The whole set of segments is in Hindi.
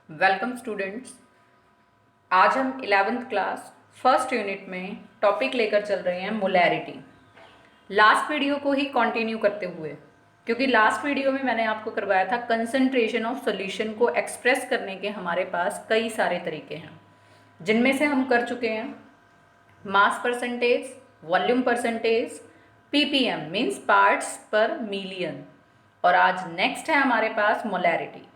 Welcome students. आज हम 11th क्लास फर्स्ट यूनिट में टॉपिक लेकर चल रहे हैं मोलैरिटी। लास्ट वीडियो को ही कंटिन्यू करते हुए, क्योंकि लास्ट वीडियो में मैंने आपको करवाया था कंसंट्रेशन ऑफ सॉल्यूशन को एक्सप्रेस करने के हमारे पास कई सारे तरीके हैं, जिनमें से हम कर चुके हैं mass percentage, volume percentage, ppm means parts पर मिलियन, और आज नेक्स्ट है हमारे पास मोलैरिटी।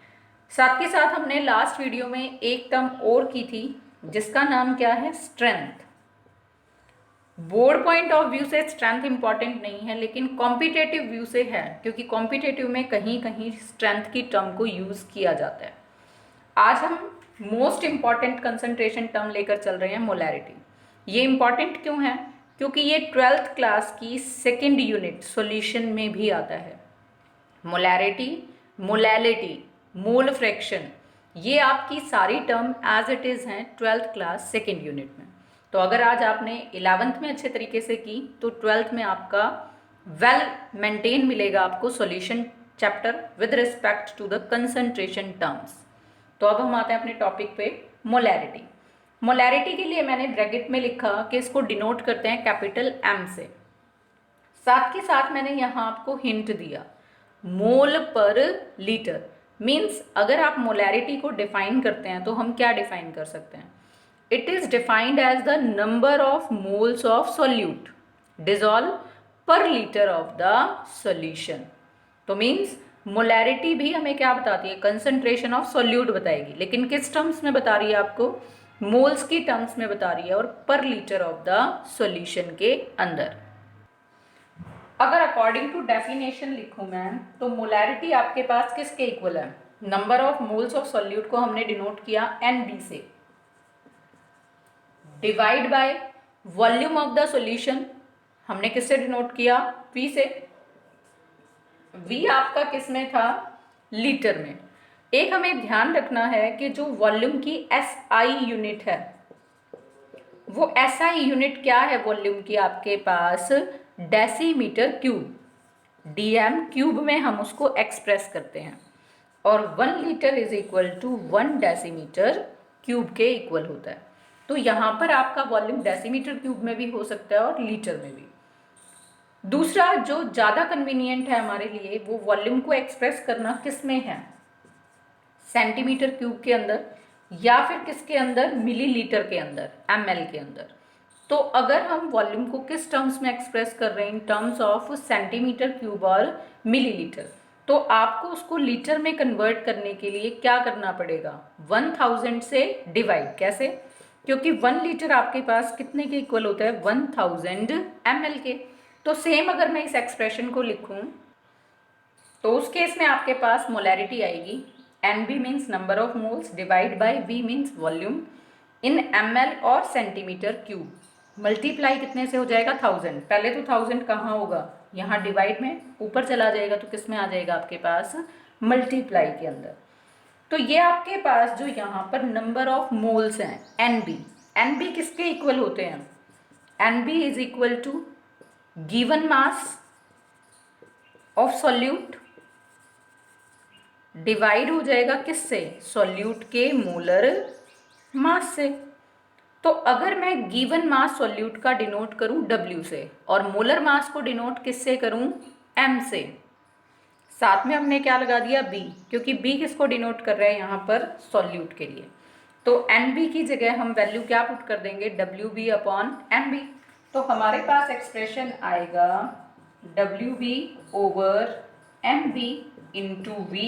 साथ के साथ हमने लास्ट वीडियो में एक टर्म और की थी जिसका नाम क्या है, strength. Board point of view से स्ट्रेंथ इंपॉर्टेंट नहीं है, लेकिन कॉम्पिटेटिव व्यू से है, क्योंकि कॉम्पिटेटिव में कहीं कहीं स्ट्रेंथ की टर्म को यूज किया जाता है। आज हम मोस्ट इंपॉर्टेंट कंसंट्रेशन टर्म लेकर चल रहे हैं, मोलैरिटी। ये इंपॉर्टेंट क्यों है? क्योंकि ये 12th क्लास की सेकेंड यूनिट सॉल्यूशन में भी आता है। मोलैरिटी, मोलैलिटी, मोल फ्रैक्शन, ये आपकी सारी टर्म एज इट इज़ हैं 12th क्लास सेकेंड यूनिट में। तो अगर आज आपने 11th में अच्छे तरीके से की तो 12th में आपका वेल मेंटेन मिलेगा आपको solution chapter with respect to the concentration terms. तो अब हम आते हैं अपने टॉपिक पे, मोलैरिटी। मोलैरिटी के लिए मैंने ब्रैकेट में लिखा कि इसको डिनोट करते हैं कैपिटल एम से। साथ के साथ मैंने यहाँ आपको हिंट दिया, मोल पर लीटर मीन्स अगर आप मोलैरिटी को डिफाइन करते हैं तो हम क्या डिफाइन कर सकते हैं? It is defined as the number of moles of solute dissolved per litre of the solution. तो मीन्स मोलैरिटी भी हमें क्या बताती है? कंसंट्रेशन ऑफ सॉल्यूट बताएगी, लेकिन किस टर्म्स में बता रही है आपको? मोल्स की टर्म्स में बता रही है, और पर लीटर ऑफ द सॉल्यूशन के अंदर। अगर अकॉर्डिंग टू डेफिनेशन लिखूं मैं, तो मोलैरिटी आपके पास किसके इक्वल है? Number of moles of solute को हमने डिनोट किया NB से, divide by volume of the solution हमने किससे डिनोट किया? V से। V आपका किस में था? लीटर में। एक हमें ध्यान रखना है कि जो वॉल्यूम की SI यूनिट है, वो SI यूनिट क्या है वॉल्यूम की आपके पास? Decimetre cube. DM क्यूब में हम उसको एक्सप्रेस करते हैं, और 1 litre is equal to 1 decimetre cube के इक्वल होता है। तो यहाँ पर आपका वॉल्यूम डेसीमीटर क्यूब में भी हो सकता है और लीटर में भी। दूसरा जो ज़्यादा कन्वीनियंट है हमारे लिए, वो वॉल्यूम को एक्सप्रेस करना किस में है? सेंटीमीटर क्यूब के अंदर, या फिर किसके अंदर? मिलीलीटर के अंदर, ml के अंदर। तो अगर हम वॉल्यूम को किस टर्म्स में एक्सप्रेस कर रहे हैं? In terms of centimetre cube और मिलीलीटर। तो आपको उसको लीटर में कन्वर्ट करने के लिए क्या करना पड़ेगा? 1000 से डिवाइड। कैसे? क्योंकि 1 लीटर आपके पास कितने के इक्वल होता है? 1000 ml के। तो सेम अगर मैं इस एक्सप्रेशन को लिखूं तो उस केस में आपके पास मोलैरिटी आएगी NB means number of moles divide bye V means volume in ml और सेंटीमीटर क्यूब। मल्टीप्लाई कितने से हो जाएगा? 1000। पहले तो 1000 कहाँ होगा? यहाँ डिवाइड में ऊपर चला जाएगा, तो किस में आ जाएगा आपके पास? मल्टीप्लाई के अंदर। तो ये आपके पास जो यहाँ पर नंबर ऑफ मोल्स हैं NB किसके इक्वल होते हैं? NB is equal to given mass of solute divide हो जाएगा किससे? सॉल्यूट के मोलर मास से। तो अगर मैं गिवन मास सॉल्यूट का डिनोट करूं W से, और मोलर मास को डिनोट किससे करूं? M से। साथ में हमने क्या लगा दिया? B, क्योंकि B किसको डिनोट कर रहा है यहाँ पर? सॉल्यूट के लिए। तो NB की जगह हम वैल्यू क्या पुट कर देंगे? WB upon MB। तो हमारे पास एक्सप्रेशन आएगा WB over MB into V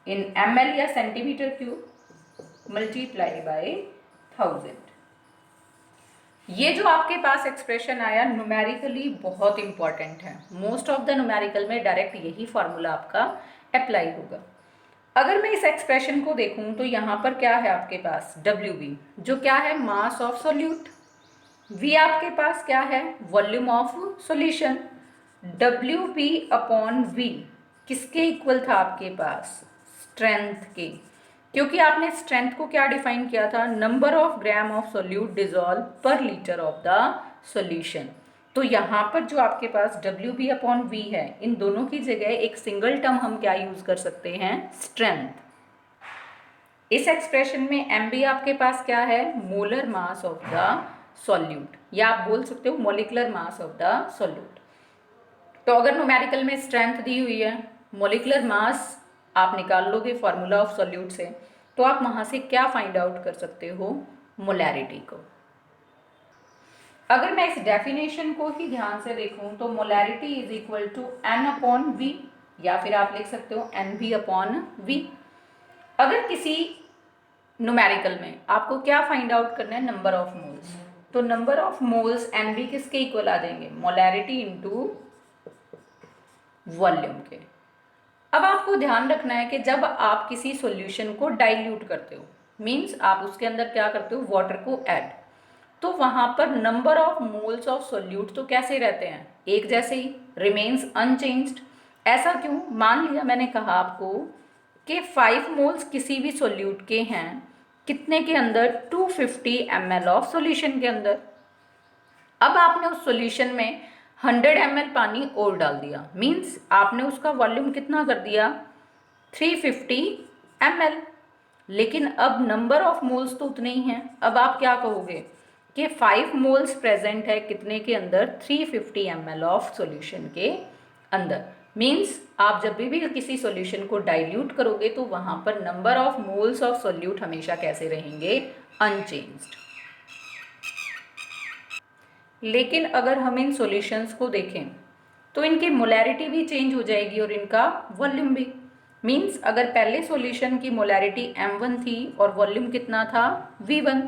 इन ml या सेंटीमीटर क्यूब मल्टीप्लाई बाय 1000। ये जो आपके पास एक्सप्रेशन आया न्यूमेरिकली बहुत इंपॉर्टेंट है। मोस्ट ऑफ द न्यूमेरिकल में डायरेक्ट यही फॉर्मूला आपका अप्लाई होगा। अगर मैं इस एक्सप्रेशन को देखूं तो यहाँ पर क्या है आपके पास? WB जो क्या है? मास ऑफ सॉल्यूट। V आपके पास क्या है? Volume of solution. WB upon V किसके इक्वल था आपके पास? स्ट्रेंथ के। क्योंकि आपने स्ट्रेंथ को क्या डिफाइन किया था? Number of gram of solute dissolved per litre of the solution. तो यहाँ पर जो आपके पास WB अपॉन V है, इन दोनों की जगह एक सिंगल टर्म हम क्या यूज कर सकते हैं? स्ट्रेंथ। इस एक्सप्रेशन में एम बी आपके पास क्या है, molar mass of the solute, या आप बोल सकते हो molecular mass of the solute. तो अगर न्यूमेरिकल में स्ट्रेंथ दी हुई है, मोलिकुलर मास आप निकाल लोगे फॉर्मूला ऑफ सॉल्यूट से, तो आप वहाँ से क्या फाइंड आउट कर सकते हो, मोलैरिटी को। अगर मैं इस डेफिनेशन को ही ध्यान से देखूं तो molarity is equal to n upon v, या फिर आप लिख सकते हो एन वी अपॉन वी। अगर किसी न्यूमेरिकल में आपको क्या फाइंड आउट करना है, नंबर ऑफ मोल्स, तो number of moles n v किसके इक्वल आ जाएंगे, मोलैरिटी इनटू वॉल्यूम के। अब आपको ध्यान रखना है कि जब आप किसी सॉल्यूशन को डाइल्यूट करते हो, मींस आप उसके अंदर क्या करते हो, वाटर को ऐड, तो वहां पर number of moles of solute तो कैसे रहते हैं, एक जैसे ही, रिमेन्स अनचेंज्ड। ऐसा क्यों, मान लिया मैंने कहा आपको कि 5 मोल्स किसी भी सॉल्यूट के हैं, कितने के अंदर, 250 ml ऑफ सॉल्यूशन के अंदर। अब आपने उस सॉल्यूशन में 100 ml पानी और डाल दिया, मींस आपने उसका वॉल्यूम कितना कर दिया, 350 ml। लेकिन अब नंबर ऑफ मोल्स तो उतने ही हैं। अब आप क्या कहोगे कि 5 मोल्स प्रेजेंट है कितने के अंदर, 350 ml ऑफ सॉल्यूशन के अंदर। मींस आप जब भी किसी सॉल्यूशन को डाइल्यूट करोगे तो वहां पर number of moles of solute हमेशा कैसे रहेंगे, अनचेंज्ड। लेकिन अगर हम इन सॉल्यूशंस को देखें तो इनकी मोलैरिटी भी चेंज हो जाएगी और इनका वॉल्यूम भी। मींस अगर पहले सॉल्यूशन की मोलैरिटी m1 थी और वॉल्यूम कितना था, v1,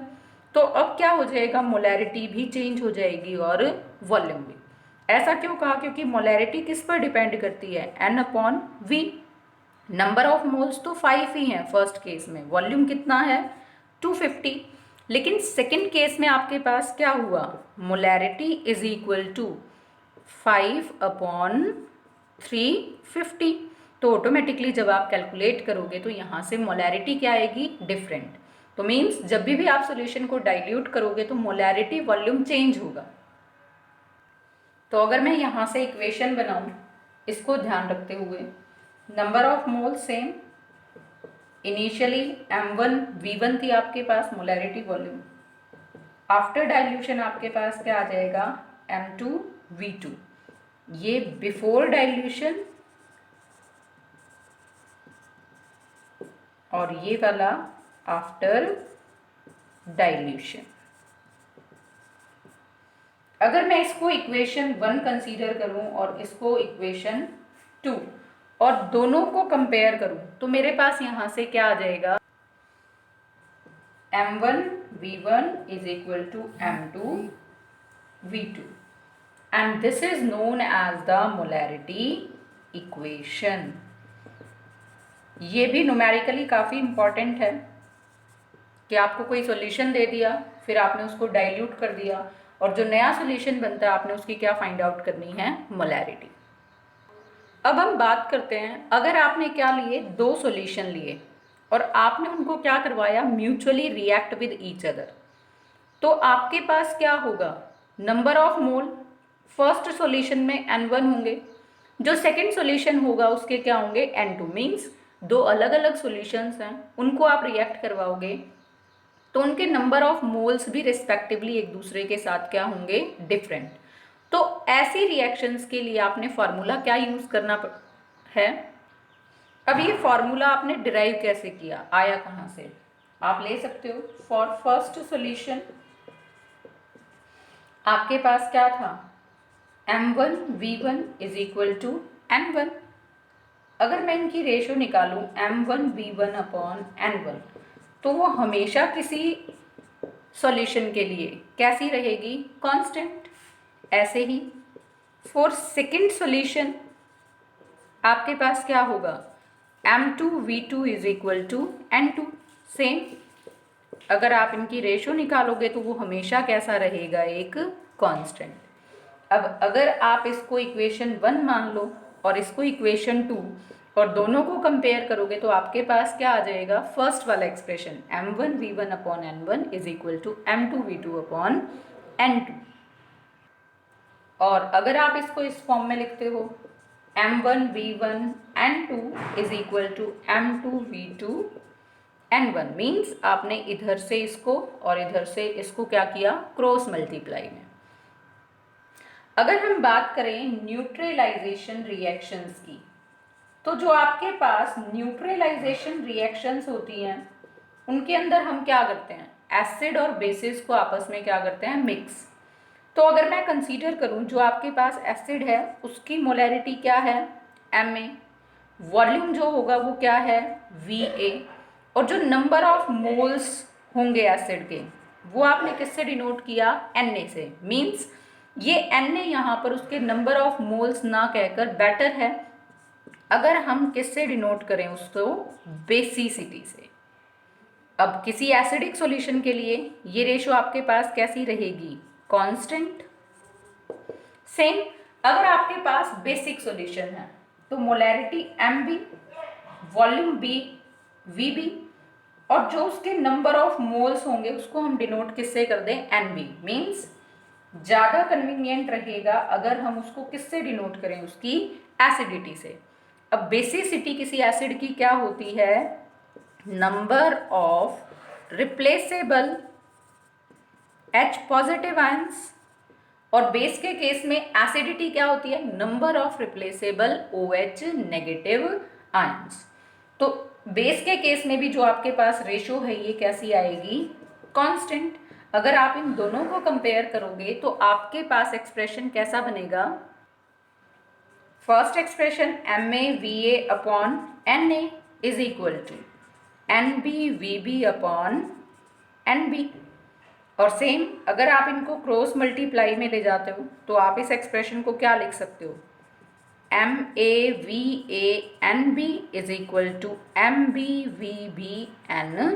तो अब क्या हो जाएगा, मोलैरिटी भी चेंज हो जाएगी और वॉल्यूम भी। ऐसा क्यों कहा, क्योंकि मोलैरिटी किस पर डिपेंड करती है, n upon v। Number of moles तो 5 ही हैं फर्स्ट केस में, वॉल्यूम कितना है, 250। लेकिन सेकंड केस में आपके पास क्या हुआ, molarity is equal to 5 upon 350। तो ऑटोमेटिकली जब आप कैलकुलेट करोगे तो यहाँ से मोलैरिटी क्या आएगी, डिफरेंट। तो मीन्स जब भी आप सॉल्यूशन को डाइल्यूट करोगे तो मोलैरिटी वॉल्यूम चेंज होगा। तो अगर मैं यहाँ से इक्वेशन बनाऊँ, इसको ध्यान रखते हुए, number of mole same, initially m1 v1 थी आपके पास मोलैरिटी वॉल्यूम, आफ्टर डाइल्यूशन आपके पास क्या आ जाएगा, m2 v2। ये बिफोर डाइल्यूशन और ये वाला आफ्टर डाइल्यूशन। अगर मैं इसको इक्वेशन 1 कंसीडर करूं और इसको इक्वेशन 2 और दोनों को कंपेयर करूं तो मेरे पास यहां से क्या आ जाएगा, m1 v1 is equal to m2 v2 and this is known as the molarity equation। ये भी न्यूमेरिकली काफ़ी इंपॉर्टेंट है कि आपको कोई सॉल्यूशन दे दिया, फिर आपने उसको डाइल्यूट कर दिया और जो नया सॉल्यूशन बनता है आपने उसकी क्या फाइंड आउट करनी है, मोलैरिटी। अब हम बात करते हैं, अगर आपने क्या लिए, 2 सॉल्यूशन लिए और आपने उनको क्या करवाया, mutually react with each other, तो आपके पास क्या होगा, number of mole first solution में n1 होंगे, जो सेकंड सॉल्यूशन होगा उसके क्या होंगे, n2। मीन्स 2 अलग अलग सॉल्यूशंस हैं, उनको आप रिएक्ट करवाओगे तो उनके नंबर ऑफ मोल्स भी रिस्पेक्टिवली एक दूसरे के साथ क्या होंगे, डिफरेंट। तो ऐसी रिएक्शंस के लिए आपने फार्मूला क्या यूज करना है। अब ये फार्मूला आपने डिराइव कैसे किया, आया कहाँ से, आप ले सकते हो। फॉर फर्स्ट सॉल्यूशन आपके पास क्या था, m1 v1 is equal to n1। अगर मैं इनकी रेशो निकालूं m1 v1 अपॉन n1, तो वो हमेशा किसी सॉल्यूशन के लिए कैसी रहेगी, कांस्टेंट। ऐसे ही फॉर सेकंड सॉल्यूशन आपके पास क्या होगा, m2 v2 is equal to n2, same. अगर आप इनकी रेशो निकालोगे तो वो हमेशा कैसा रहेगा, एक कांस्टेंट। अब अगर आप इसको इक्वेशन 1 मान लो और इसको इक्वेशन 2 और दोनों को कंपेयर करोगे तो आपके पास क्या आ जाएगा, फर्स्ट वाला expression m1 v1 upon n1 is equal to m2 v2 upon n2। और अगर आप इसको इस फॉर्म में लिखते हो m1 v1 n2 is equal to m2 v2 N1 means आपने इधर से इसको और इधर से इसको क्या किया, क्रॉस मल्टीप्लाई में। अगर हम बात करें न्यूट्रलाइजेशन रिएक्शंस की, तो जो आपके पास न्यूट्रलाइजेशन रिएक्शंस होती हैं उनके अंदर हम क्या करते हैं, एसिड और बेसिस को आपस में क्या करते हैं, मिक्स। तो अगर मैं कंसीडर करूं जो आपके पास एसिड है उसकी मोलैरिटी क्या है, Ma, वॉल्यूम जो होगा वो क्या है, Va, और जो नंबर ऑफ मोल्स होंगे एसिड के वो आपने किससे डिनोट किया, Na से। मीन्स ये Na यहाँ पर उसके नंबर ऑफ मोल्स ना कहकर बेटर है अगर हम किससे डिनोट करें उसको, बेसिसिटी से। अब किसी एसिडिक सॉल्यूशन के लिए ये रेशो आपके पास कैसी रहेगी, कांस्टेंट। सेम अगर आपके पास बेसिक सॉल्यूशन है तो molarity Mb, volume B, Vb, और जो उसके नंबर ऑफ मोल्स होंगे उसको हम डिनोट किससे कर दें, Nb। मीन्स ज़्यादा कन्वीनियंट रहेगा अगर हम उसको किससे डिनोट करें, उसकी एसिडिटी से। अब बेसिसिटी किसी एसिड की क्या होती है, number of replaceable H positive ions, और बेस के केस में एसिडिटी क्या होती है, number of replaceable OH negative ions. तो बेस के केस में भी जो आपके पास रेशो है ये कैसी आएगी, कांस्टेंट। अगर आप इन दोनों को कंपेयर करोगे तो आपके पास एक्सप्रेशन कैसा बनेगा, first expression MaVa upon Na is equal to NbVb upon Nb, और सेम अगर आप इनको क्रॉस मल्टीप्लाई में ले जाते हो तो आप इस एक्सप्रेशन को क्या लिख सकते हो, MaVaNb is equal to MbVbNa।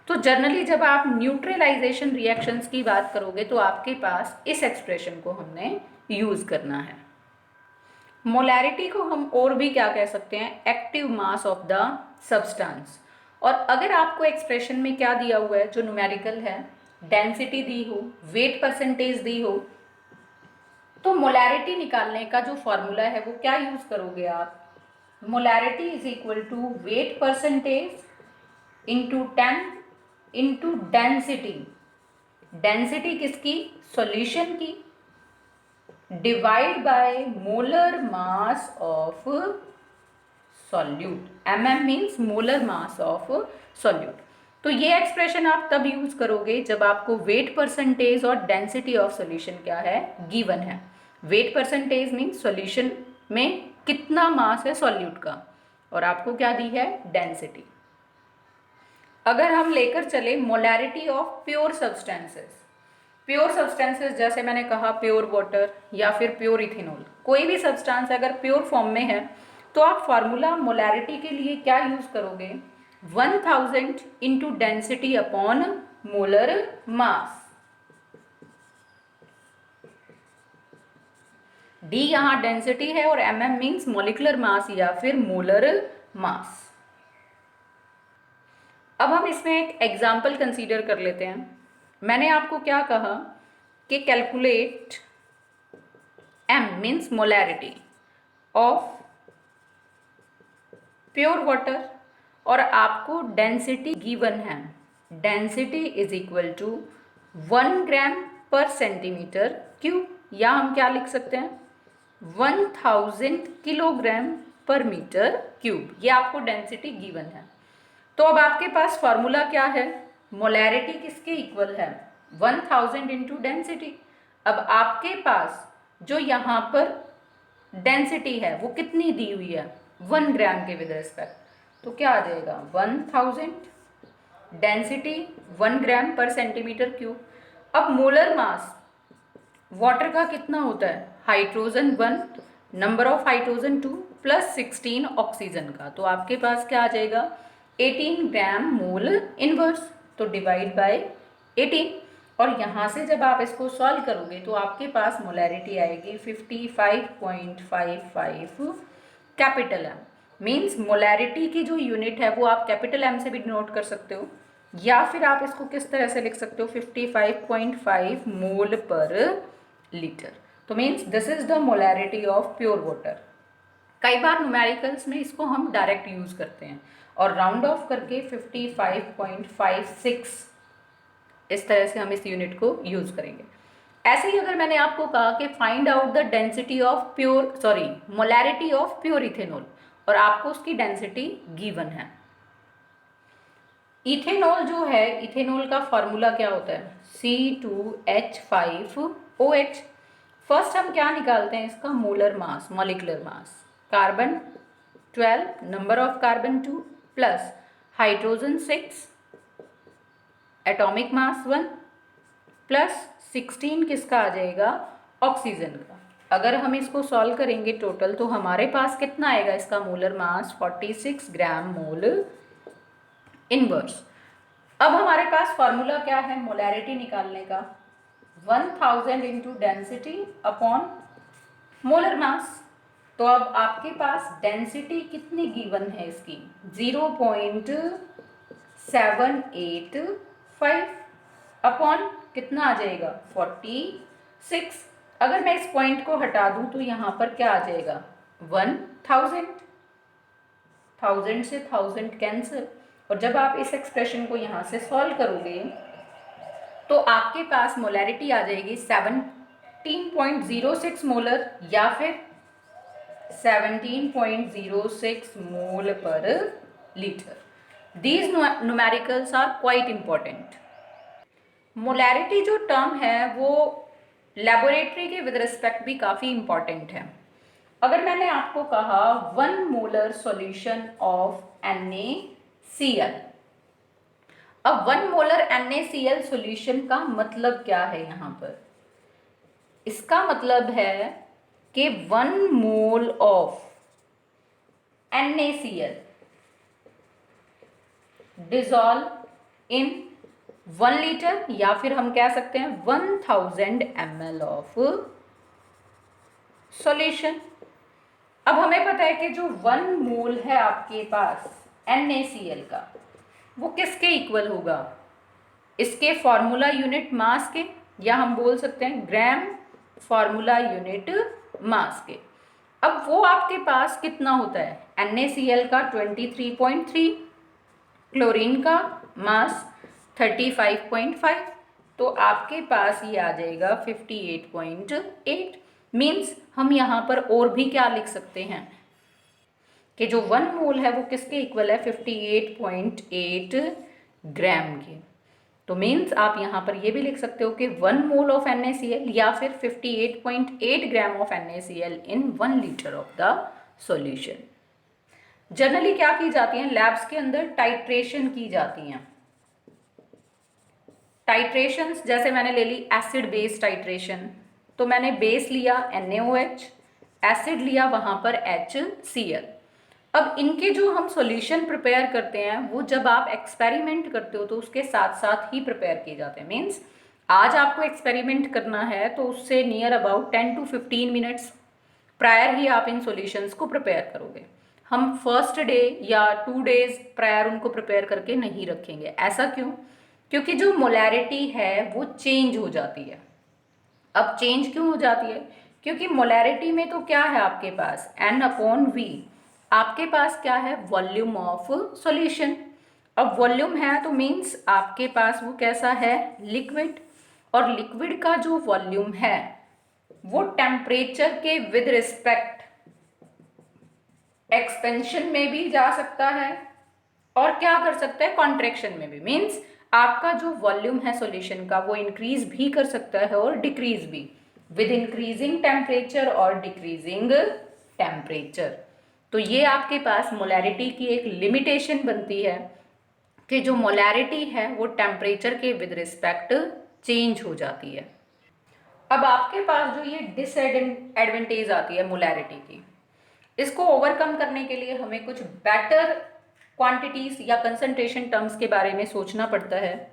तो जनरली जब आप न्यूट्रलाइजेशन रिएक्शंस की बात करोगे तो आपके पास इस एक्सप्रेशन को हमने यूज करना है। मोलैरिटी को हम और भी क्या कह सकते हैं, active mass of the substance. और अगर आपको एक्सप्रेशन में क्या दिया हुआ है, जो न्यूमेरिकल है, डेंसिटी दी हो, वेट परसेंटेज दी हो, तो मोलैरिटी निकालने का जो फॉर्मूला है वो क्या यूज करोगे आप, molarity is equal to weight percentage into 10 into density. Density किसकी, सॉल्यूशन की, divide by molar mass of solute. mm means molar mass of solute. तो ये एक्सप्रेशन आप तब यूज करोगे जब आपको वेट परसेंटेज और डेंसिटी ऑफ सॉल्यूशन क्या है, गिवन है। वेट परसेंटेज मीन्स सॉल्यूशन में कितना मास है सॉल्यूट का, और आपको क्या दी है, डेंसिटी। अगर हम लेकर चले molarity of pure substances, pure substances जैसे मैंने कहा प्योर वाटर या फिर प्योर इथेनॉल, कोई भी सब्सटेंस अगर प्योर फॉर्म में है तो आप फार्मूला मोलैरिटी के लिए क्या यूज करोगे, 1000 into density upon molar mass. D यहाँ डेंसिटी है और mm मीन्स मॉलिक्यूलर मास या फिर मोलर मास। अब हम इसमें एक एग्जाम्पल कंसीडर कर लेते हैं। मैंने आपको क्या कहा कि calculate m means molarity of pure water, और आपको डेंसिटी गिवन है, डेंसिटी इज इक्वल टू 1 ग्राम पर सेंटीमीटर क्यूब, या हम क्या लिख सकते हैं 1000 किलोग्राम पर मीटर क्यूब, ये आपको डेंसिटी गिवन है। तो अब आपके पास फॉर्मूला क्या है, मोलैरिटी किसके इक्वल है, 1000 इंटू डेंसिटी। अब आपके पास जो यहाँ पर डेंसिटी है वो कितनी दी हुई है, 1 ग्राम के विद रिस्पेक्ट, तो क्या आ जाएगा 1000, डेंसिटी 1 ग्राम पर सेंटीमीटर क्यूब। अब मोलर मास वाटर का कितना होता है, hydrogen 1, number of hydrogen 2 plus 16 oxygen का, तो आपके पास क्या आ जाएगा 18 ग्राम मोल इनवर्स, तो डिवाइड बाय 18। और यहाँ से जब आप इसको सॉल्व करोगे तो आपके पास मोलैरिटी आएगी 55.55 कैपिटल M। मीन्स मोलैरिटी की जो यूनिट है वो आप कैपिटल M से भी डिनोट कर सकते हो, या फिर आप इसको किस तरह से लिख सकते हो 55.5 मोल पर लीटर। तो means this is the molarity of pure water. कई बार न्यूमेरिकल्स में इसको हम डायरेक्ट यूज करते हैं, और राउंड ऑफ करके 55.56 इस तरह से हम इस यूनिट को यूज़ करेंगे। ऐसे ही अगर मैंने आपको कहा कि find out the density of molarity of pure ethanol, और आपको उसकी डेंसिटी गिवन है। इथेनॉल जो है, इथेनॉल का फॉर्मूला क्या होता है? C2H5OH। फर्स्ट हम क्या निकालते हैं? इसका molar mass, molecular mass. Carbon 12, number of carbon 2 plus hydrogen 6, atomic mass 1 plus 16 किसका आ जाएगा? ऑक्सीजन का। अगर हम इसको सॉल्व करेंगे टोटल, तो हमारे पास कितना आएगा? इसका मोलर मास 46 ग्राम मोल इनवर्स। अब हमारे पास फॉर्मूला क्या है मोलैरिटी निकालने का? 1000 into density upon molar mass. तो अब आपके पास डेंसिटी कितनी गिवन है इसकी? 0.785 अपॉन कितना आ जाएगा? 46। अगर मैं इस पॉइंट को हटा दूं तो यहाँ पर क्या आ जाएगा? 1000। 1000 से 1000 कैंसिल। और जब आप इस एक्सप्रेशन को यहाँ से सॉल्व करोगे तो आपके पास मोलैरिटी आ जाएगी 17.06 मोलर या फिर 17.06 मोल पर litre. These numericals are quite important. Molarity जो टर्म है वो लेबोरेटरी के विद रिस्पेक्ट भी काफ़ी इंपॉर्टेंट है। अगर मैंने आपको कहा 1 मोलर सॉल्यूशन ऑफ NaCl, अब 1 मोलर NaCl सॉल्यूशन का मतलब क्या है यहाँ पर? इसका मतलब है कि 1 mole of NaCl dissolve in 1 litre, या फिर हम कह सकते हैं 1000 ml ऑफ सॉल्यूशन। अब हमें पता है कि जो 1 मोल है आपके पास NaCl का, वो किसके इक्वल होगा? इसके फॉर्मूला यूनिट मास के, या हम बोल सकते हैं ग्राम फॉर्मूला यूनिट मास के। अब वो आपके पास कितना होता है? NaCl का 23.3, क्लोरीन का मास 35.5, तो आपके पास ये आ जाएगा 58.8। मीन्स हम यहाँ पर और भी क्या लिख सकते हैं कि जो 1 मोल है वो किसके इक्वल है? 58.8 ग्राम के। तो मीन्स आप यहाँ पर ये भी लिख सकते हो कि 1 मोल ऑफ NaCl या फिर 58.8 gram of NaCl in 1 litre of the solution. Generally क्या की जाती है लैब्स के अंदर? टाइट्रेशन की जाती हैं। टाइट्रेशंस जैसे मैंने ले ली एसिड बेस टाइट्रेशन, तो मैंने बेस लिया NaOH, एसिड लिया वहाँ पर HCl। अब इनके जो हम सॉल्यूशन प्रिपेयर करते हैं वो जब आप एक्सपेरिमेंट करते हो तो उसके साथ साथ ही प्रिपेयर किए जाते हैं। मीन्स आज आपको एक्सपेरिमेंट करना है तो उससे near about 10 to 15 minutes prior ही आप इन सॉल्यूशंस को प्रिपेयर करोगे। हम फर्स्ट डे या 2 डेज प्रायर उनको प्रिपेयर करके नहीं रखेंगे। ऐसा क्यों? क्योंकि जो मोलैरिटी है वो चेंज हो जाती है। अब चेंज क्यों हो जाती है? क्योंकि मोलैरिटी में तो क्या है आपके पास? N/V। आपके पास क्या है? Volume of solution. अब वॉल्यूम है तो मीन्स आपके पास वो कैसा है? लिक्विड। और लिक्विड का जो वॉल्यूम है वो टेम्परेचर के विद रिस्पेक्ट एक्सपेंशन में भी जा सकता है और क्या कर सकता है? कॉन्ट्रैक्शन में भी। मीन्स आपका जो वॉल्यूम है सॉल्यूशन का वो इंक्रीज भी कर सकता है और डिक्रीज भी विद इंक्रीजिंग टेम्परेचर और डिक्रीजिंग टेम्परेचर। तो ये आपके पास मोलैरिटी की एक लिमिटेशन बनती है कि जो मोलैरिटी है वो टेम्परेचर के विद रिस्पेक्ट चेंज हो जाती है। अब आपके पास जो ये डिसएडवांटेज आती है मोलैरिटी की, इसको ओवरकम करने के लिए हमें कुछ बेटर क्वांटिटीज या कंसंट्रेशन टर्म्स के बारे में सोचना पड़ता है।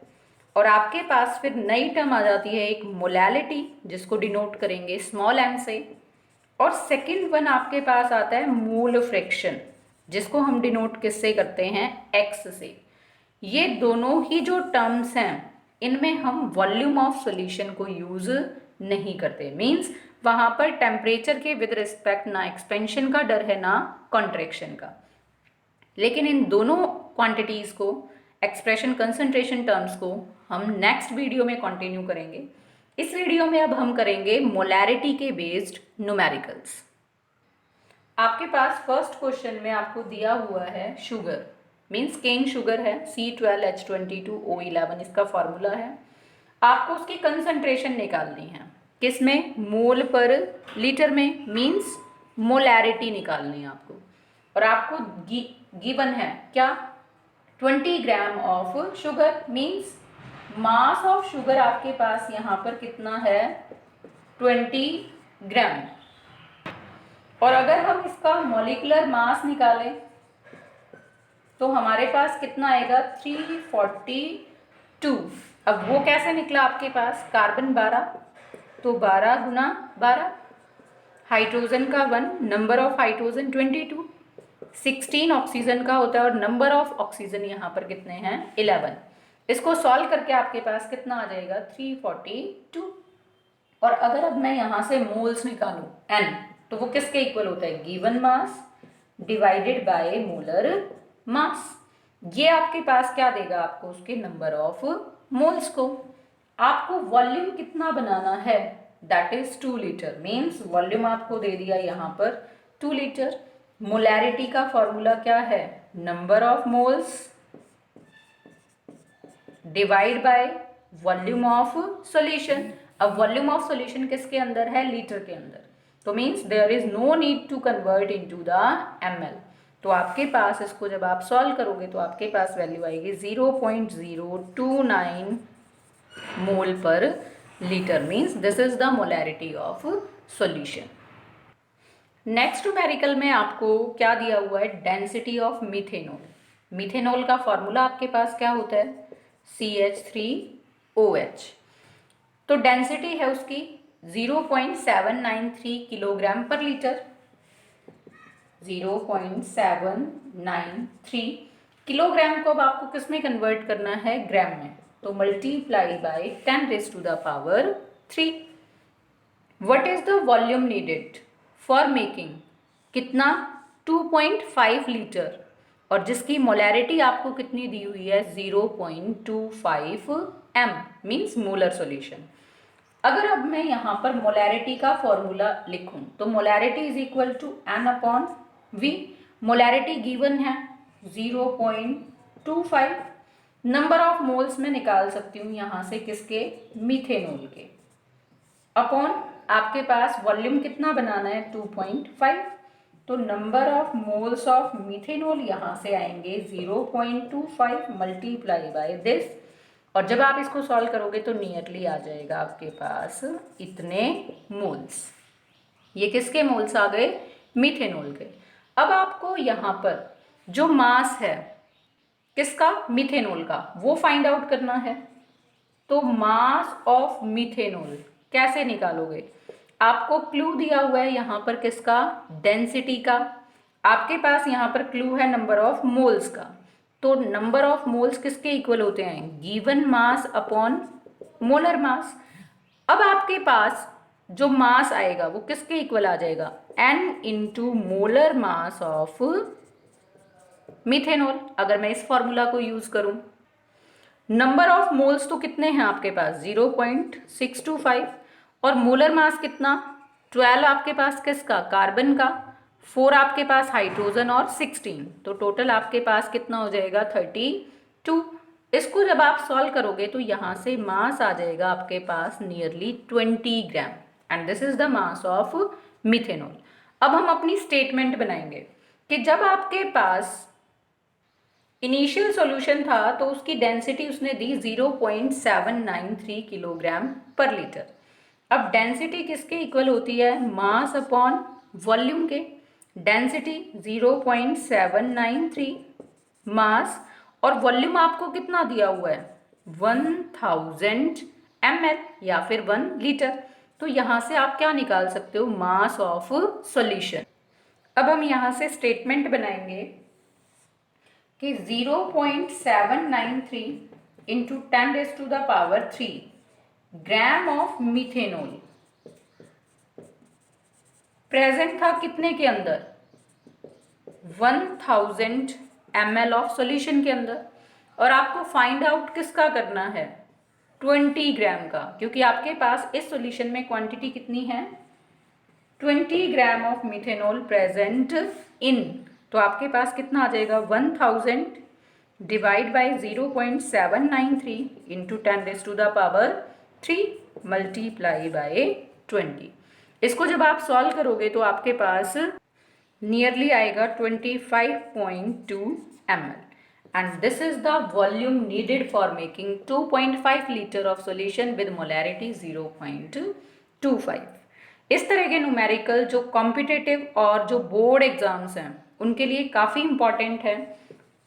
और आपके पास फिर नई टर्म आ जाती है एक मोलैलिटी, जिसको डिनोट करेंगे स्मॉल m से। और सेकंड वन आपके पास आता है मोल फ्रैक्शन, जिसको हम डिनोट किससे करते हैं? x से। ये दोनों ही जो टर्म्स हैं इनमें हम वॉल्यूम ऑफ सॉल्यूशन को यूज नहीं करते। मीन्स वहाँ पर टेम्परेचर के विद रिस्पेक्ट ना एक्सपेंशन का डर है ना कॉन्ट्रैक्शन का। लेकिन इन दोनों क्वांटिटीज़ को, एक्सप्रेशन कंसंट्रेशन टर्म्स को, हम नेक्स्ट वीडियो में कंटिन्यू करेंगे। इस वीडियो में अब हम करेंगे मोलैरिटी के बेस्ड न्यूमेरिकल्स। आपके पास फर्स्ट क्वेश्चन में आपको दिया हुआ है शुगर, मीन्स केन शुगर है, C12H22O11 इसका फॉर्मूला है। आपको उसकी कंसंट्रेशन निकालनी है, किसमें, मोल पर लीटर में, मीन्स मोलैरिटी निकालनी है आपको। और आपको गिवन है क्या, 20 gram of sugar, means mass of sugar आपके पास यहाँ पर कितना है, 20 ग्राम। और अगर हम इसका मॉलिक्यूलर मास निकालें तो हमारे पास कितना आएगा, 342। अब वो कैसे निकला आपके पास, कार्बन 12, तो 12 गुना 12, हाइड्रोजन का 1, नंबर ऑफ हाइड्रोजन 22, 16 ऑक्सीजन का होता है और नंबर ऑफ ऑक्सीजन यहाँ पर कितने हैं, 11। इसको सॉल्व करके आपके पास कितना आ जाएगा, 342। और अगर अब मैं यहाँ से मोल्स निकालूं n, तो वो किसके इक्वल होता है, given mass divided by molar मास। ये आपके पास क्या देगा, आपको उसके नंबर ऑफ मोल्स को। आपको वॉल्यूम कितना बनाना है, that is 2 litre, means volume आपको दे दिया यहाँ पर 2 लीटर। मोलैरिटी का फॉर्मूला क्या है, number of moles divide by volume of solution. अब वॉल्यूम ऑफ सॉल्यूशन किसके अंदर है, लीटर के अंदर, तो means there is no need to convert into the ml। तो आपके पास इसको जब आप सॉल्व करोगे तो आपके पास वैल्यू आएगी 0.029 मोल पर litre, means this is the molarity of solution. Next numerical में आपको क्या दिया हुआ है, डेंसिटी ऑफ मीथेनॉल। मीथेनॉल का फॉर्मूला आपके पास क्या होता है, CH3OH। तो डेंसिटी है उसकी 0.793 किलोग्राम पर लीटर, 0.793 किलोग्राम को अब आपको किस में कन्वर्ट करना है, ग्राम में, तो multiply by 10⁻³ what is the volume needed for making, कितना, 2.5 लीटर, और जिसकी मोलैरिटी आपको कितनी दी हुई है, 0.25 m, मीन्स मोलर सॉल्यूशन। अगर अब मैं यहाँ पर मोलैरिटी का फॉर्मूला लिखूं तो molarity is equal to N/V। Molarity given है 0.25, नंबर ऑफ मोल्स में निकाल सकती हूँ यहाँ से किसके, मीथेनॉल के, अपॉन आपके पास वॉल्यूम कितना बनाना है, 2.5, तो number of moles of methanol यहाँ से आएंगे 0.25 मल्टीप्लाई बाय दिस। और जब आप इसको सॉल्व करोगे तो नियरली आ जाएगा आपके पास इतने मोल्स। ये किसके मोल्स आ गए, मीथेनॉल के। अब आपको यहाँ पर जो मास है किसका, मीथेनॉल का, वो फाइंड आउट करना है। तो मास ऑफ मीथेनॉल कैसे निकालोगे, आपको क्लू दिया हुआ है यहाँ पर किसका, डेंसिटी का। आपके पास यहाँ पर क्लू है नंबर ऑफ मोल्स का, तो नंबर ऑफ मोल्स किसके इक्वल होते हैं, given mass upon molar mass. अब आपके पास जो मास आएगा वो किसके इक्वल आ जाएगा, n into molar mass of methanol. अगर मैं इस फॉर्मूला को यूज करूं, नंबर ऑफ मोल्स तो कितने हैं आपके पास, 0.625, और मोलर मास कितना, 12 आपके पास किसका, कार्बन का, 4 आपके पास हाइड्रोजन और 16, तो टोटल आपके पास कितना हो जाएगा, 32। इसको जब आप सॉल्व करोगे तो यहाँ से मास आ जाएगा आपके पास nearly 20 gram, and this is the mass of methanol. अब हम अपनी स्टेटमेंट बनाएंगे कि जब आपके पास इनिशियल सॉल्यूशन था तो उसकी डेंसिटी उसने दी 0.793 किलोग्राम पर लीटर। अब डेंसिटी किसके इक्वल होती है, मास अपॉन वॉल्यूम के। डेंसिटी 0.793 मास, और वॉल्यूम आपको कितना दिया हुआ है, 1000 ml या फिर 1 लीटर। तो यहाँ से आप क्या निकाल सकते हो, मास ऑफ सॉल्यूशन। अब हम यहाँ से स्टेटमेंट बनाएंगे कि 0.793 into 10⁻³ gram of methanol present था कितने के अंदर, 1000 ml ऑफ सॉल्यूशन के अंदर, और आपको फाइंड आउट किसका करना है, 20 ग्राम का, क्योंकि आपके पास इस सॉल्यूशन में क्वांटिटी कितनी है, 20 gram of methanol present in. तो आपके पास कितना आ जाएगा, 1000 divide by 0.793 into 10⁻³ multiply by 20। इसको जब आप सॉल्व करोगे तो आपके पास नियरली आएगा 25.2 ml, and this is the volume needed for making 2.5 liter of solution with molarity 0.25। इस तरह के न्यूमेरिकल जो कॉम्पिटिटिव और जो बोर्ड एग्जाम्स हैं उनके लिए काफ़ी इंपॉर्टेंट है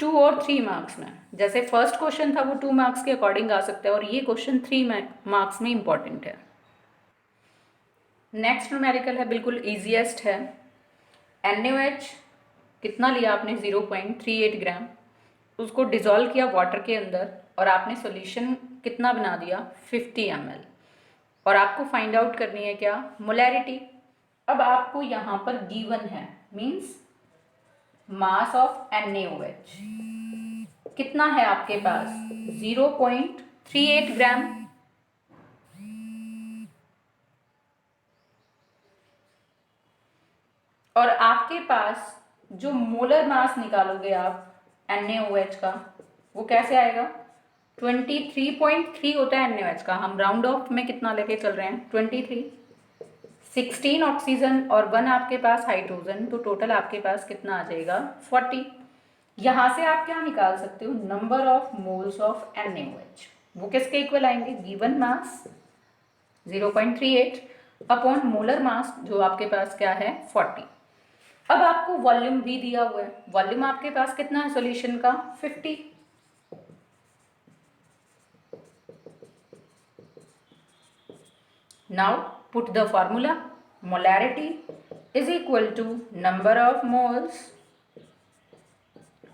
2 और 3 मार्क्स में। जैसे फर्स्ट क्वेश्चन था वो 2 मार्क्स के अकॉर्डिंग आ सकता है, और ये क्वेश्चन 3 मार्क्स में इंपॉर्टेंट है। नेक्स्ट न्यूमेरिकल है, बिल्कुल ईजीएस्ट है। NaOH कितना लिया आपने, 0.38 ग्राम, उसको डिज़ोल्व किया वाटर के अंदर और आपने सॉल्यूशन कितना बना दिया, 50 ml, और आपको फाइंड आउट करनी है क्या, मोलैरिटी। अब आपको यहाँ पर गिवन है, मीन्स मास ऑफ NaOH कितना है आपके पास, 0.38 ग्राम, और आपके पास जो मोलर मास निकालोगे आप NaOH का वो कैसे आएगा, 23.3 होता है NaOH का, हम राउंड ऑफ में कितना लेके चल रहे हैं, 23, 16 ऑक्सीजन और 1 आपके पास हाइड्रोजन, तो टोटल आपके पास कितना आ जाएगा, 40। यहाँ से आप क्या निकाल सकते हो, number of moles of NaOH, वो किसके इक्वल आएंगे, given mass 0.38 upon molar mass जो आपके पास क्या है, 40। अब आपको वॉल्यूम भी दिया हुआ है, वॉल्यूम आपके पास कितना है सॉल्यूशन का, 50। Now put the formula, molarity is equal to number of moles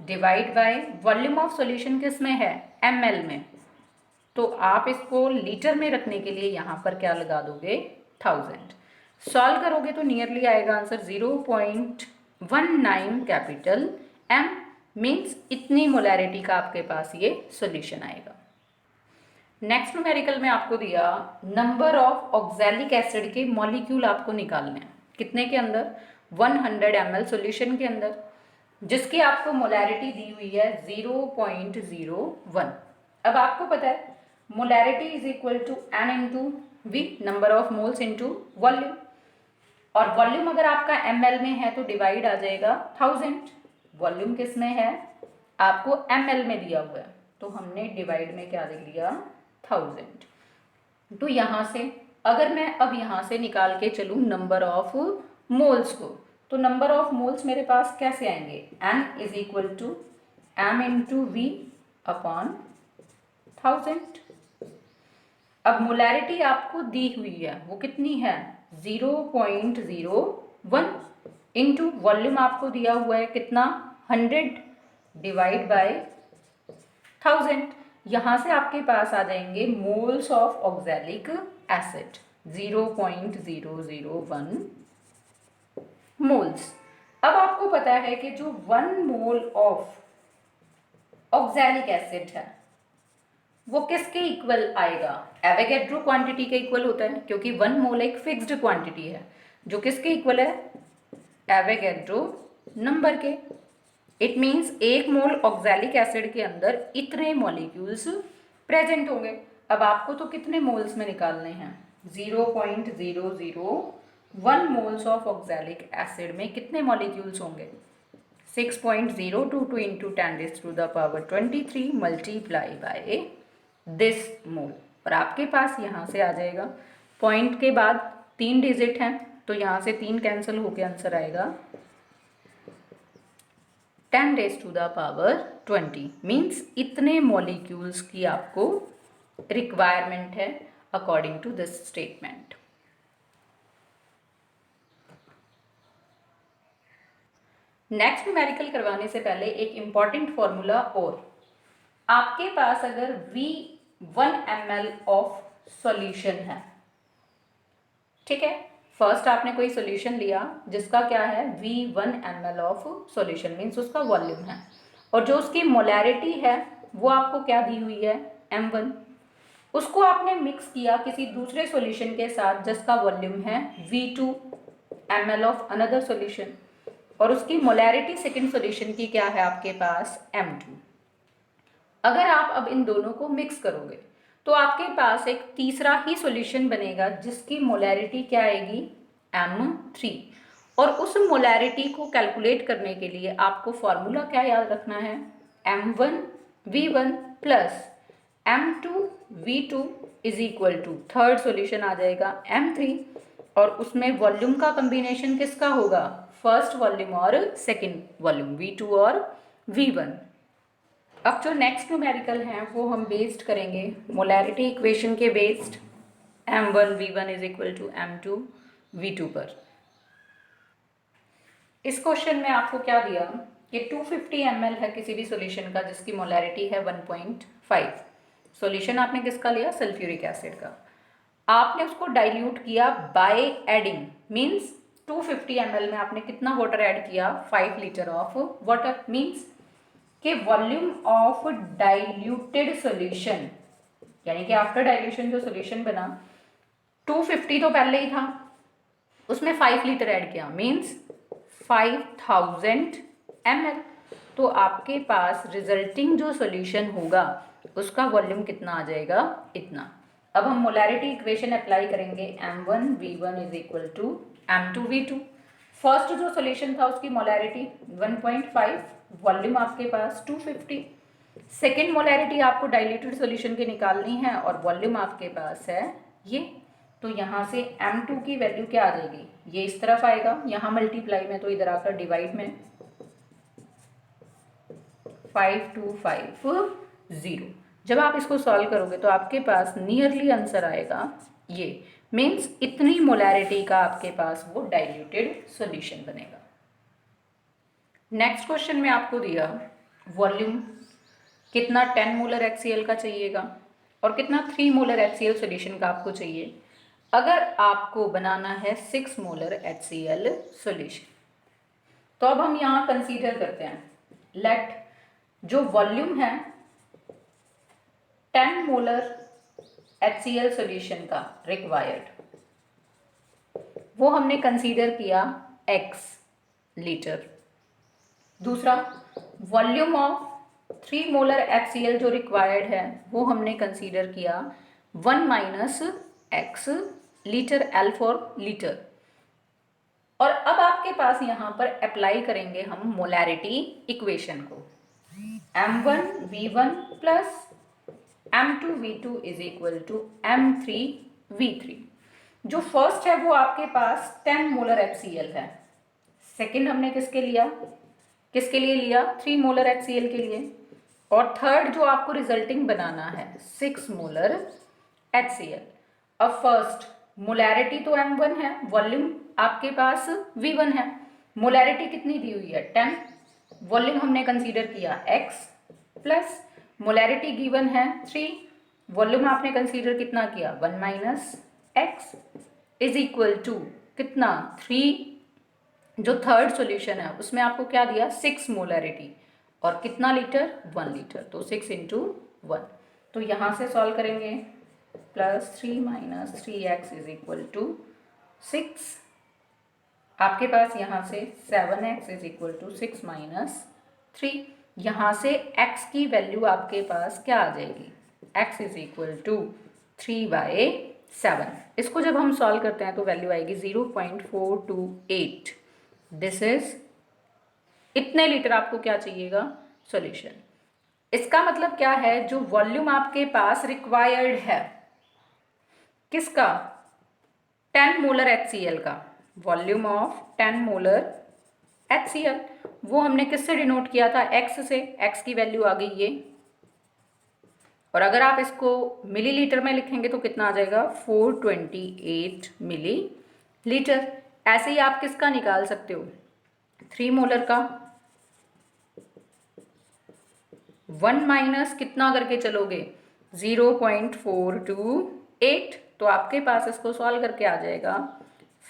divide by volume of solution किस में है, ml में, तो आप इसको लीटर में रखने के लिए यहाँ पर क्या लगा दोगे, 1000। सॉल्व करोगे तो नियरली आएगा आंसर 0.19 कैपिटल M, मीन्स इतनी मोलैरिटी का आपके पास ये सॉल्यूशन आएगा। नेक्स्ट न्यूमेरिकल में आपको दिया नंबर ऑफ ऑक्सैलिक एसिड के मॉलिक्यूल आपको निकालने हैं, कितने के अंदर, 100 ml सॉल्यूशन के अंदर, जिसकी आपको मोलैरिटी दी हुई है 0.01। अब आपको पता है molarity is equal to N into V, number of moles into volume, और वॉल्यूम अगर आपका ml में है तो डिवाइड आ जाएगा 1000, वॉल्यूम किस में है, आपको ml में दिया हुआ है, तो हमने डिवाइड में क्या लिख लिया, 1000। तो यहाँ से अगर मैं अब यहाँ से निकाल के चलूँ नंबर ऑफ मोल्स को, तो नंबर ऑफ मोल्स मेरे पास कैसे आएंगे, N is equal to M into V upon 1000। अब मोलैरिटी आपको दी हुई है वो कितनी है, 0.01 इंटू वॉल्यूम आपको दिया हुआ है कितना, 100 डिवाइड बाय 1000। यहाँ से आपके पास आ जाएंगे moles of oxalic acid 0.001 moles. अब आपको पता है कि जो 1 मोल ऑफ ऑक्सैलिक एसिड है वो किसके इक्वल आएगा, एवोगैड्रो क्वांटिटी के इक्वल होता है, क्योंकि 1 मोल एक फिक्स्ड क्वांटिटी है जो किसके इक्वल है, एवोगैड्रो नंबर के। It means 1 mole oxalic acid के अंदर इतने मॉलिक्यूल्स प्रेजेंट होंगे। अब आपको तो कितने मोल्स में निकालने हैं, 0.001 मोल्स ऑफ ऑक्सैलिक एसिड में कितने मॉलिक्यूल्स होंगे, 6.022 इंटू 10⁻23 मल्टीप्लाई बाय दिस मोल, और आपके पास यहाँ से आ जाएगा, पॉइंट के बाद 3 डिजिट हैं तो यहाँ से 3 कैंसिल होकर आंसर आएगा 10⁻20, मीन्स इतने मॉलिक्यूल्स की आपको रिक्वायरमेंट है according to this statement. Next numerical करवाने से पहले एक इंपॉर्टेंट फॉर्मूला, और आपके पास अगर V1 ml ऑफ सॉल्यूशन है, ठीक है, फर्स्ट आपने कोई सॉल्यूशन लिया जिसका क्या है, V1 ml of solution, means उसका वॉल्यूम है, और जो उसकी मोलैरिटी है वो आपको क्या दी हुई है, m1। उसको आपने मिक्स किया किसी दूसरे सॉल्यूशन के साथ जिसका वॉल्यूम है v2 ml of another solution, और उसकी मोलैरिटी सेकेंड सॉल्यूशन की क्या है आपके पास, m2। अगर आप अब इन दोनों को मिक्स करोगे तो आपके पास एक तीसरा ही सॉल्यूशन बनेगा जिसकी मोलैरिटी क्या आएगी, m3। और उस मोलैरिटी को कैलकुलेट करने के लिए आपको फॉर्मूला क्या याद रखना है, m1v1 plus m2v2 is equal to third solution आ जाएगा m3, और उसमें वॉल्यूम का कम्बिनेशन किसका होगा, फर्स्ट वॉल्यूम और सेकेंड वॉल्यूम v2 और v1। अब जो नेक्स्ट न्यूमेरिकल हैं वो हम बेस्ड करेंगे मोलैरिटी इक्वेशन के based m1v1 is equal to m2v2 पर। इस क्वेश्चन में आपको क्या दिया कि 250 ml है किसी भी सॉल्यूशन का जिसकी मोलैरिटी है 1.5। सॉल्यूशन आपने किसका लिया, सल्फ्यूरिक एसिड का। आपने उसको डाइल्यूट किया बाय एडिंग, मीन्स 250 ml में आपने कितना वाटर ऐड किया, 5 लीटर ऑफ वाटर, मीन्स कि वॉल्यूम ऑफ डाइल्यूटेड सॉल्यूशन, यानी कि आफ्टर डाइल्यूशन जो सॉल्यूशन बना 250 तो पहले ही था, उसमें 5 लीटर ऐड किया, मीन्स 5000 ml। तो आपके पास रिजल्टिंग जो सॉल्यूशन होगा उसका वॉल्यूम कितना आ जाएगा, इतना। अब हम मोलैरिटी इक्वेशन अप्लाई करेंगे m1v1 is equal to m2v2। First जो सॉल्यूशन था उसकी मोलैरिटी 1.5, वॉल्यूम आपके पास 250। सेकेंड मोलैरिटी आपको डाइल्यूटेड सॉल्यूशन की निकालनी है और वॉल्यूम आपके पास है ये। तो यहाँ से m2 की वैल्यू क्या आ जाएगी, ये इस तरफ आएगा, यहाँ मल्टीप्लाई में तो इधर आकर डिवाइड में, 5250। जब आप इसको सॉल्व करोगे तो आपके पास नियरली आंसर आएगा ये, मीन्स इतनी मोलैरिटी का आपके पास वो डाइल्यूटेड सॉल्यूशन बनेगा। नेक्स्ट क्वेश्चन में आपको दिया वॉल्यूम कितना 10 मोलर HCl का चाहिएगा और कितना 3 मोलर HCl सॉल्यूशन का आपको चाहिए अगर आपको बनाना है 6 मोलर HCl सॉल्यूशन। तो अब हम यहाँ कंसीडर करते हैं, लेट जो वॉल्यूम है 10 मोलर HCl सॉल्यूशन का रिक्वायर्ड, वो हमने कंसीडर किया x लीटर। दूसरा वॉल्यूम ऑफ 3 मोलर HCl जो रिक्वायर्ड है वो हमने कंसीडर किया 1 minus x litre, L for litre. और अब आपके पास यहाँ पर अप्लाई करेंगे हम मोलैरिटी इक्वेशन को, m1v1 plus m2v2 is equal to m3v3। जो फर्स्ट है वो आपके पास 10 मोलर HCl है, सेकेंड हमने किसके लिए लिया 3 मोलर HCl के लिए, और थर्ड जो आपको रिजल्टिंग बनाना है 6 मोलर HCl। अब फर्स्ट मोलैरिटी तो m1 है, वॉल्यूम आपके पास v1 है, मोलैरिटी कितनी दी हुई है 10, वॉल्यूम हमने कंसीडर किया x, प्लस मोलैरिटी गिवन है 3, वॉल्यूम आपने कंसीडर कितना किया 1 minus x is equal to कितना 3, जो थर्ड सॉल्यूशन है उसमें आपको क्या दिया 6 मोलैरिटी और कितना लीटर 1 लीटर, तो 6 इंटू 1। तो यहाँ से सॉल्व करेंगे, plus 3 minus 3x is equal to 6, आपके पास यहाँ से 7x is equal to 6 minus 3। यहाँ से x की वैल्यू आपके पास क्या आ जाएगी, x इज इक्वल टू 3/7। इसको जब हम सॉल्व करते हैं तो वैल्यू आएगी 0.428। दिस इज इतने लीटर आपको क्या चाहिएगा सॉल्यूशन। इसका मतलब क्या है, जो वॉल्यूम आपके पास रिक्वायर्ड है किसका 10 मोलर HCl का, वॉल्यूम ऑफ 10 मोलर HCl, वो हमने किससे डिनोट किया था x से, x की वैल्यू आ गई ये, और अगर आप इसको मिलीलीटर में लिखेंगे तो कितना आ जाएगा 428 मिलीलीटर। ऐसे ही आप किसका निकाल सकते हो 3 मोलर का, 1 माइनस कितना करके चलोगे 0.428, तो आपके पास इसको सॉल्व करके आ जाएगा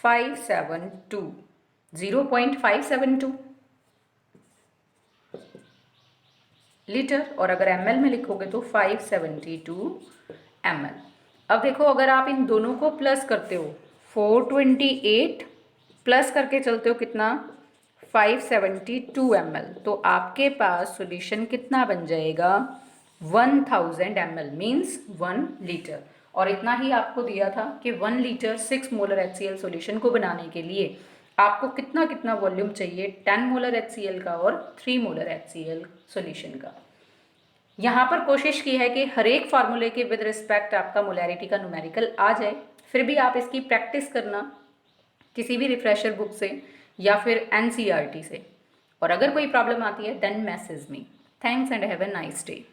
0.572। लीटर, और अगर ml में लिखोगे तो 572 ml। अब देखो अगर आप इन दोनों को प्लस करते हो 428 प्लस करके चलते हो कितना 572 ml, तो आपके पास सॉल्यूशन कितना बन जाएगा 1000 ml मीन्स 1 लीटर। और इतना ही आपको दिया था कि 1 लीटर 6 मोलर HCl सॉल्यूशन को बनाने के लिए आपको कितना कितना वॉल्यूम चाहिए 10 मोलर HCl का और 3 मोलर HCl सॉल्यूशन का। यहाँ पर कोशिश की है कि हर एक फार्मूले के विद रिस्पेक्ट आपका मोलैरिटी का न्यूमेरिकल आ जाए, फिर भी आप इसकी प्रैक्टिस करना किसी भी रिफ्रेशर बुक से या फिर NCERT से, और अगर कोई प्रॉब्लम आती है then message me. Thanks and have a nice day.